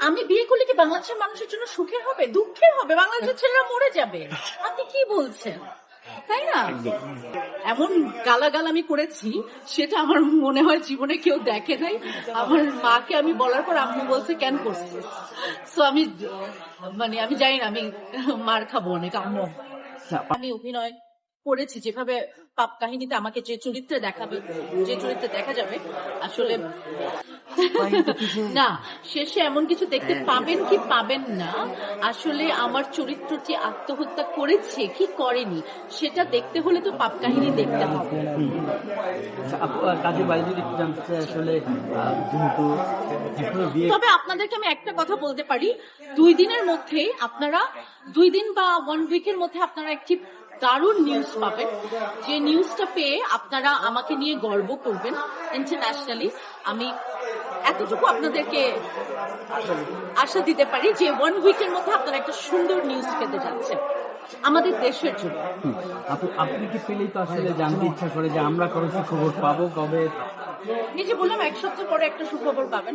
আমি বিয়ে করলে কি বাংলাদেশের মানুষের জন্য সুখের হবে, দুঃখের হবে? বাংলাদেশের ছেলেরা মরে যাবে। আপনি কি বলছেন, তাই না? এমন গালাগাল আমি করেছি, সেটা আমার মনে হয় জীবনে কেউ দেখে নাই। আমার মাকে আমি বলার পর আম্মু বলছে কেন করছিস। সো আমি আমি জানি না, আমি মার খাবো অনেক আম্মু। আমি অভিনয় করেছি যেভাবে পাপ কাহিনীতে আমাকে যে চরিত্রে দেখাবে, যে চরিত্রে দেখা যাবে, আসলে না, শেষে এমন কিছু দেখতে পাবেন কি পাবেন না, আসলে আমার চরিত্রটি আত্মহত্যা করেছে কি করেনি সেটা দেখতে হলে তো পাপ কাহিনী দেখতে হবে। কাজের বাইরে যদি একটু জানতে চাই আসলে যেহেতু এখনো বিয়ে তবে আপনাদেরকে আমি একটা কথা বলতে পারি, 2 দিনের মধ্যে আপনারা 2 দিন বা 1 উইকের মধ্যে আপনারা একটি দারুণ নিউজ পাবেন, যে নিউজটা পেয়ে আপনারা আমাকে নিয়ে গর্ব করবেন ইন্টারন্যাশনালি। আমি এতটুকু আপনাদেরকে আশা দিতে পারি যে 1 উইকের মধ্যে আপনারা একটা সুন্দর নিউজ পেতে যাচ্ছেন আমাদের দেশের জন্য। আপনি কি পেলেই তো আসলে জানতে ইচ্ছা করে যে আমরা কবে খবর পাবো, কবে এই যে বললাম 1 সপ্তাহ পরে একটা সুখবর পাবেন।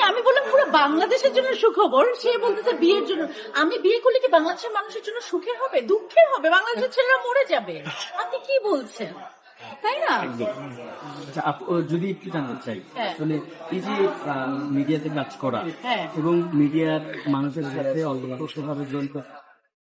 আমি বললাম পুরো বাংলাদেশের জন্য সুখবর, সে বলতেছে বিয়ের জন্য। আমি বিয়ে করলে কি বাংলাদেশের মানুষের জন্য সুখের হবে, দুঃখের হবে? বাংলাদেশের ছেলেরা মরে যাবে। আপনি কি বলছেন, তাই না? যদি একটু জানতে চাই হ্যাঁ। আসলে এই যে মিডিয়াতে কাজ করা হ্যাঁ। এবং মিডিয়ার মানুষের সাথে অল্পভাবে জড়িত